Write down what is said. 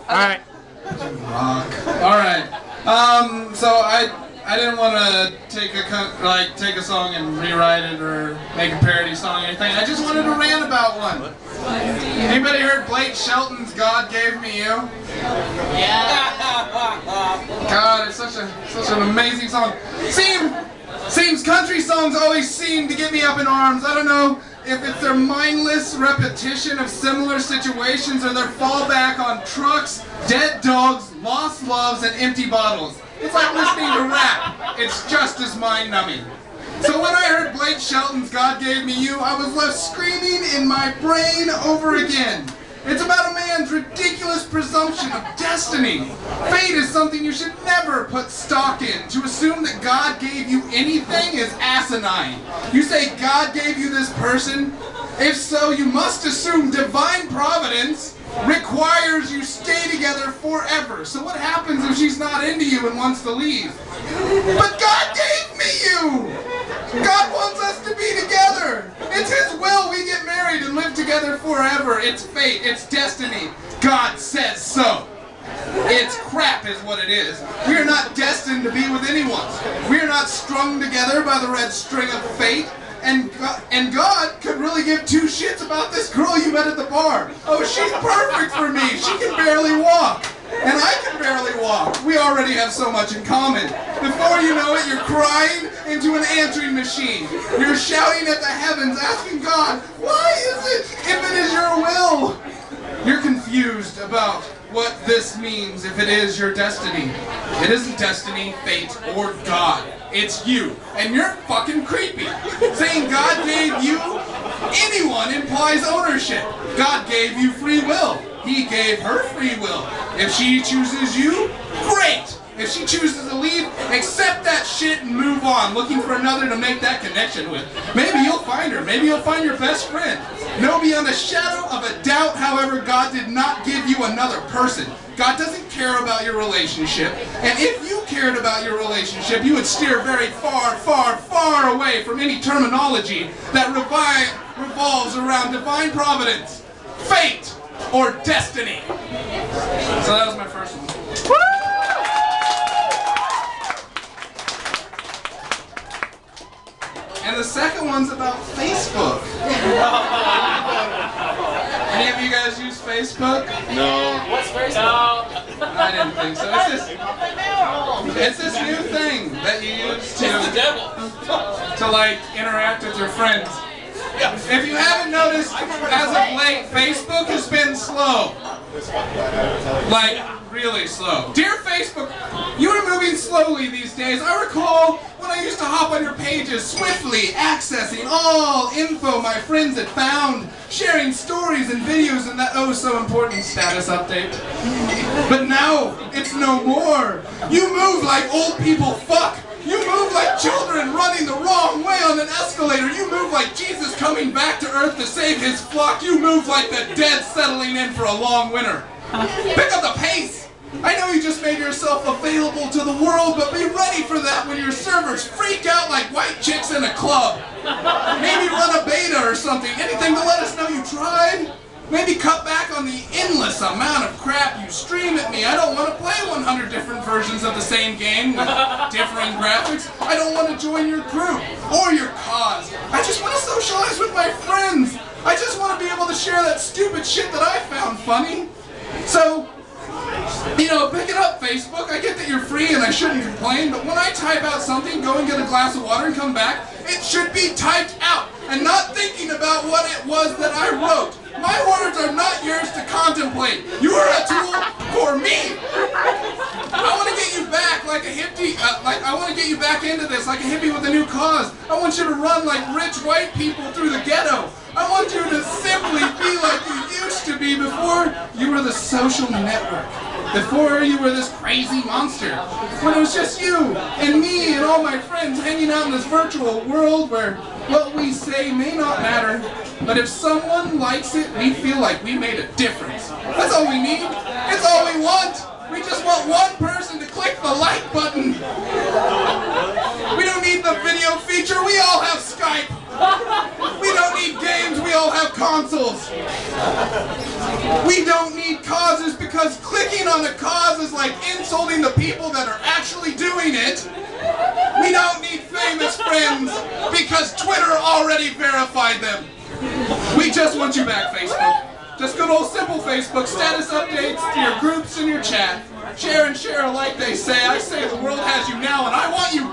Alright. Alright. So I didn't want to take a song and rewrite it or make a parody song or anything. I just wanted to rant about one. Anybody heard Blake Shelton's God Gave Me You? Yeah. God, it's such an amazing song. Seems country songs always seem to get me up in arms. I don't know if it's their mindless repetition of similar situations or their fallback on trucks, dead dogs, lost loves, and empty bottles. It's like listening to rap. It's just as mind-numbing. So when I heard Blake Shelton's God Gave Me You, I was left screaming in my brain over again. It's about a man's ridiculous presumption of destiny. Fate is something you should never put stock in. To assume that God gave you anything is asinine. You say God gave you this person? If so, you must assume divine providence requires you stay together forever. So what happens if she's not into you and wants to leave? But God gave me you! God wants us to be together! It's His will we get married and live together forever. It's fate, it's destiny. God says so. It's crap is what it is. We are not destined to be with anyone. We are not strung together by the red string of fate. And God could really give two shits about this girl you met at the bar. Oh, she's perfect for me. She can barely walk. And I can barely walk. We already have so much in common. Before you know it, you're crying into an answering machine. You're shouting at the heavens, asking God, why is it, if it is your will? You're confused about what this means if it is your destiny. It isn't destiny, fate, or God. It's you. And you're fucking creepy. Saying God gave you anyone implies ownership. God gave you free will. He gave her free will. If she chooses you, great. If she chooses to leave, accept that shit and move on, looking for another to make that connection with. Maybe you'll find her. Maybe you'll find your best friend. Know beyond a shadow of a doubt, however, God did not give you another person. God doesn't care about your relationship. And if you cared about your relationship, you would steer very far, far, far away from any terminology that revolves around divine providence, fate, or destiny. So that was my first one. And the second one's about Facebook. Any of you guys use Facebook? No. What's Facebook? No. I didn't think so. It's this new thing that you use It's the devil. to like interact with your friends. If you haven't noticed, as of late, Facebook has been slow. Like, really slow. Dear Facebook, you are moving slowly these days. I recall when I used to hop on your pages, swiftly accessing all info my friends had found, sharing stories and videos and that oh so important status update. But now, it's no more. You move like old people fuck. You move like children running the wrong way on an escalator. You move like Jesus coming back to earth to save his flock. You move like the dead settling in for a long winter. Pick up the pace. I know you just made yourself available to the world, but be ready for that when your servers freak out like white chicks in a club. Maybe run a beta or something. Anything to let us know you tried. Maybe cut back on the endless amount of crap you stream at me. I don't want to play 100 different versions of the same game with differing graphics. I don't want to join your group or your cause. I just want to socialize with my friends. I just want to be able to share that stupid shit that I found funny. So, you know, pick it up, Facebook. I get that you're free and I shouldn't complain, but when I type out something, go and get a glass of water and come back, it should be typed out and not thinking about what it was that I wrote. My words are not yours to contemplate. You are a tool for me. I want to get you back like a hippie, I want to get you back into this like a hippie with a new cause. I want you to run like rich white people through the ghetto. I want you to simply be like you used to be before you were the social network. Before you were this crazy monster. When it was just you and me and all my friends hanging out in this virtual world where what we say may not matter, but if someone likes it, we feel like we made a difference. That's all we need. It's all we want. We just want one person to click the like button. We don't need the video feature. We all have Skype. We don't need games. We all have consoles. We don't need causes because because clicking on a cause is like insulting the people that are actually doing it. We don't need famous friends because Twitter already verified them. We just want you back, Facebook. Just good old simple Facebook, status updates to your groups and your chat. Share and share alike, they say. I say the world has you now, and I want you